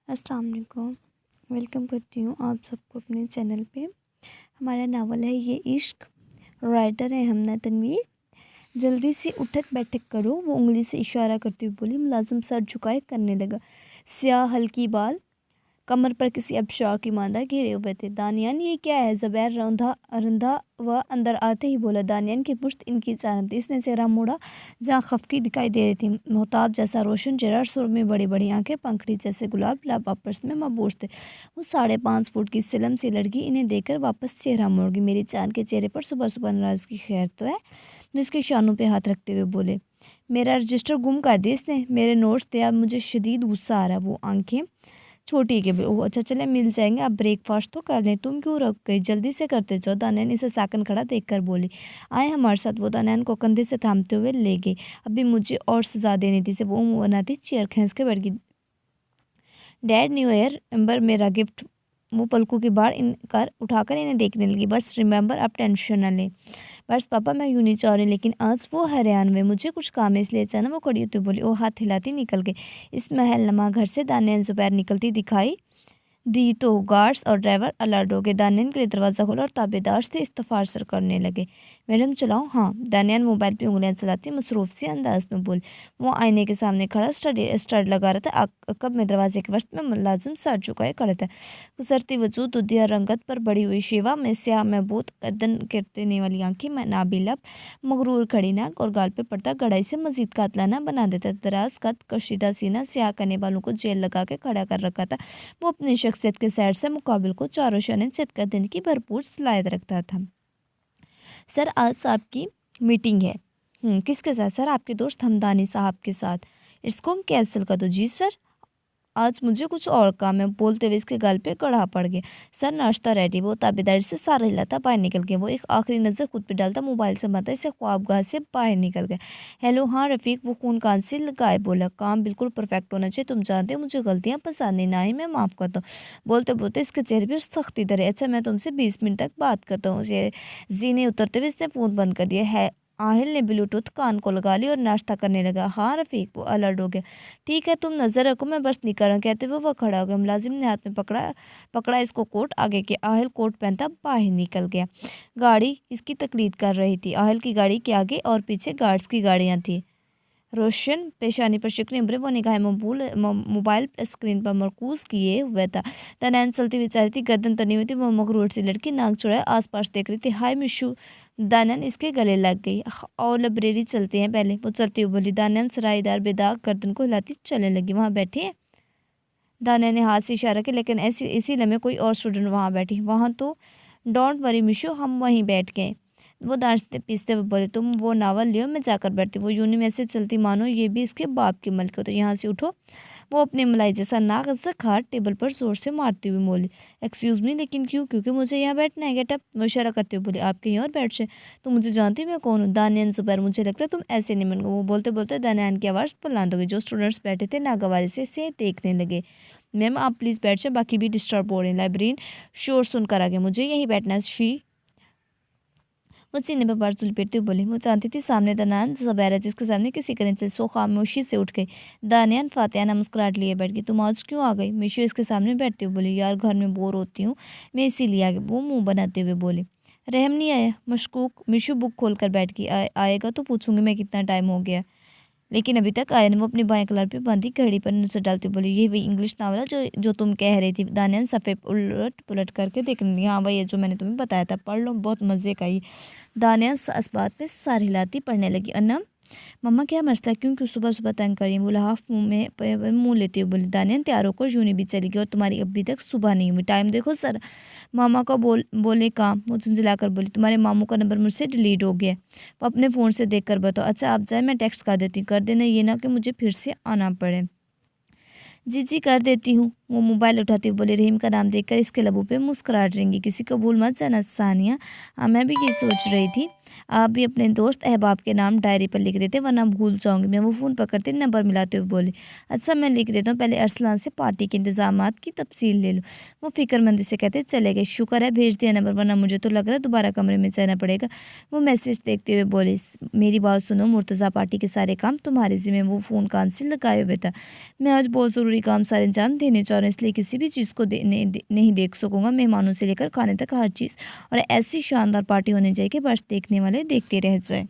अस्सलाम वालेकुम। वेलकम करती हूँ आप सबको अपने चैनल पे। हमारा नावल है ये इश्क। राइटर है हमना तनवीर। जल्दी से उठक बैठक करो, वो उंगली से इशारा करती हुई बोली। मुलाजिम सर झुकाए करने लगा। स्याह हल्की बाल कमर पर किसी अबशार की मांदा घेरे हुए थे। दानियान ये क्या है? ज़ुबैर रंधा रंधा व अंदर आते ही बोला। दानियान की पुश्त इनकी जानब थी। इसने चेहरा मोड़ा जहाँ खफकी दिखाई दे रही थी। मोहताब जैसा रोशन चेहरा, सुर में बड़ी बड़ी आंखें, पंखड़ी जैसे गुलाब, लब आपस में मबूस थे। वो 5.5 फुट की सिलम सी लड़की इन्हें देखकर वापस चेहरा मोड़ गई। मेरी चांद के चेहरे पर सुबह सुबह नाराज़ की खैर तो है। जिसके शानों पे हाथ रखते हुए बोले। मेरा रजिस्टर गुम कर दिया इसने, मेरे नोट्स थे। अब मुझे शदीद गुस्सा आ रहा है। वो आंखें छोटी के ओह अच्छा चले मिल जाएंगे, अब ब्रेकफास्ट तो कर लें। तुम क्यों रुक गई? जल्दी से करते जाओ। दानैन इसे साकन खड़ा देखकर बोली। आए हमारे साथ। वो दानैन को कंधे से थामते हुए ले गई। अभी मुझे और सजा देनी थी। से वो मुँह बनाती चेयर खींच के बैठ गई। डैड न्यू ईयर रिमेंबर मेरा गिफ्ट। वो पलकों की बार इनकर उठाकर इन्हें देखने लगी। बस रिमेंबर, अब टेंशन न ले। बस पापा मैं यूँ नहीं चाह रही, लेकिन आज वो हैरान हुए। मुझे कुछ काम है इसलिए अचानक वो खड़ी होती बोली। वो हाथ हिलाती निकल गई। इस महल नमा घर से दानियान ज़ुबैर निकलती दिखाई दी तो गार्ड्स और ड्राइवर अलर्ट हो गए। दानियान के लिए दरवाज़ा खोला और ताबेदार से इस्तफार सर करने लगे। मैडम चलाओ। हाँ। दानियान मोबाइल पे उंगलियां चलाती मसरूफ सी अंदाज में बोली। वो आईने के सामने खड़ा स्टड लगा रहा था। अकब में दरवाजे के वस्त में मुलाजिम सर झुकाए खड़े थे। गुजरती वजूद दुधिया रंगत पर बड़ी हुई शेवा में स्याह महबूद गर्दन गिरने वाली आंखें, नाबिलब मगरूर खड़ी नाक और गाल पे पड़ता गड़ाई से मजीद कातलाना बना देता। दराज कद कशीदा सीना स्याह करने वालों को जेल लगा के खड़ा कर रखा था। वो अपनी शख्सियत के सैर से मुकाबिल को चारों शने सिद्क़त देने की भरपूर सलाहियत रखता था। सर आज आपकी मीटिंग है। किसके साथ? सर आपके दोस्त हमदानी साहब के साथ। इसको कैंसिल कर दो। जी सर, आज मुझे कुछ और काम है। बोलते हुए इसके गल पे कड़ा पड़ गया। सर नाश्ता रेडी। वो ताबेदारी से सारा हिलाता बाहर निकल गया। वो एक आखिरी नज़र खुद पे डालता मोबाइल से माता इसे ख्वाबगाह से बाहर निकल गया। हेलो हाँ रफ़ीक। वो खून कान से लगाए बोला। काम बिल्कुल परफेक्ट होना चाहिए। तुम जानते हो मुझे गलतियाँ पसंद नहीं, ना ही मैं माफ़ करता हूँ। बोलते बोलते इसके चेहरे पर सख्ती धरे। अच्छा मैं तुमसे 20 मिनट तक बात करता हूँ। जी ने उतरते हुए इसने फ़ोन बंद कर दिया है। आहिल ने ब्लूटूथ कान को लगा लिया और नाश्ता करने लगा। हाँ रफ़ीक। वो अलर्ट हो गया। ठीक है तुम नज़र रखो, मैं बस निकल रहा हूँ। कहते हुए वो खड़ा हो गया। मुलाजिम ने हाथ में पकड़ा इसको कोट आगे के। आहिल कोट पहनता बाहर निकल गया। गाड़ी इसकी तकलीद कर रही थी। आहिल की गाड़ी के आगे और पीछे गार्ड्स की गाड़ियाँ थी। रोशन पेशानी पर शिकने उभरे। वो निगाहें मोबाइल स्क्रीन पर मरकूज किए हुए था। तनैन चलती हुई चाह रही थी, गर्दन तनी हुई थी। वो मगरूर सी लड़की नाक चुड़ाए आसपास देख रही थी। हाय मिशू। दानन इसके गले लग गई। और लाइब्रेरी चलते हैं पहले। वो चलती हुई बोली। दानन सरायदार बेदाग गर्दन को हिलाती चलने लगी। वहाँ बैठे हैं। दानिया ने हाथ से इशारा किया, लेकिन इसी लम्हे कोई और स्टूडेंट वहाँ बैठी। वहाँ तो डोंट वरी मिशू, हम वहीं बैठ गए। वो दांतते पीसते हुए बोले। तुम वो नावल लियो, मैं जाकर बैठती। वो यूनी में से चलती मानो ये भी इसके बाप की मलक हो। तो यहाँ से उठो। वो अपने मलाई जैसा नाक से खाट टेबल पर जोर से मारती हुई बोली। एक्सक्यूज़ मी, लेकिन क्यों? क्योंकि मुझे यहाँ बैठना है। गेटअप। वो इशारा करते हुए बोले। आप कहीं और बैठ जाए। तो मुझे जानती मैं कौन हूँ? दानियान ज़ुबैर। मुझे लगता है तुम ऐसे नहीं मन। वो बोलते बोलते दानियान की आवाज़ बुलंद हो गई। जो स्टूडेंट्स बैठे थे नागवारी से देखने लगे। मैम आप प्लीज़ बैठ जाए, बाकी भी डिस्टर्ब हो रहे हैं। लाइब्रेरियन शोर सुनकर आ गया। मुझे यहीं बैठना है। वो सीने पर बार लपेटते हुए बोली। वो जानती थी सामने दानियान ज़ुबैर है, जिसके सामने किसी का नहीं चल। सो खामोशी से उठ गई। दानियान फातियाना मुस्कुराहट लिए बैठ गई। तुम आज क्यों आ गई? मिशू इसके सामने बैठते हुए बोली। यार घर में बोर होती हूँ, मैं इसीलिए आ गई। वो मुँह बनाते हुए बोली। रहम नहीं आया? मशकूक। मिशू बुक खोल कर बैठ गई। आएगा तो पूछूंगी मैं कितना टाइम हो गया, लेकिन अभी तक आया नहीं। वो अपनी बाएं कलर पे बंधी घड़ी पर नजर डालती बोली। ये वही इंग्लिश नावल है जो तुम कह रही थी? दानियान सफ़े उलट पुलट करके देखने लगी। हाँ वही है जो मैंने तुम्हें बताया था, पढ़ लो, बहुत मज़े का ही। दानियान इस बात पे सर हिलाती पढ़ने लगी। अन्ना मम्मा क्या मसला है? क्यों सुबह सुबह तंग करी? बोला हाफ मुँह लेते हुए बोली। दानियान तैयार होकर यूनी भी चली गई और तुम्हारी अभी तक सुबह नहीं हुई। टाइम देखो सर। मामा को बोले काम। वो झुंझलाकर बोली। तुम्हारे मामू का नंबर मुझसे डिलीट हो गया। वो अपने फ़ोन से देख कर बताओ। अच्छा आप जाए, मैं टेक्स्ट कर देती हूँ। कर देना, ये ना कि मुझे फिर से आना पड़े। जी जी कर देती हूँ। वो मोबाइल उठाती हुई बोली। रहीम का नाम देखकर इसके लबों पे मुस्कुराहट रहेंगी। किसी को भूल मत जाना सानिया। हाँ मैं भी ये सोच रही थी, आप भी अपने दोस्त अहबाब के नाम डायरी पर लिख देते, वरना भूल जाऊंगी मैं। वो फ़ोन पकड़ते नंबर मिलाते हुए बोली। अच्छा मैं लिख देता हूँ, पहले अरसलान से पार्टी के इंतजामात की तफसील ले लूँ। वो फिक्रमंदी से कहते चले गए। शुक्र है भेज दिया नंबर, वरना मुझे तो लग रहा है दोबारा कमरे में जाना पड़ेगा। वो मैसेज देखते हुए बोली। मेरी बात सुनो, मुर्तज़ा पार्टी के सारे काम तुम्हारे ज़िम्मे। वो फ़ोन कान से लगाए हुए था। मैं आज बहुत ज़रूरी काम सारे अंजाम देने जा रही हूँ, इसलिए किसी भी चीज़ को नहीं देख सकूँगा, मेहमानों से लेकर खाने तक हर चीज़। और ऐसी शानदार पार्टी होनी चाहिए कि बस देखने वाले देखते रह जाए।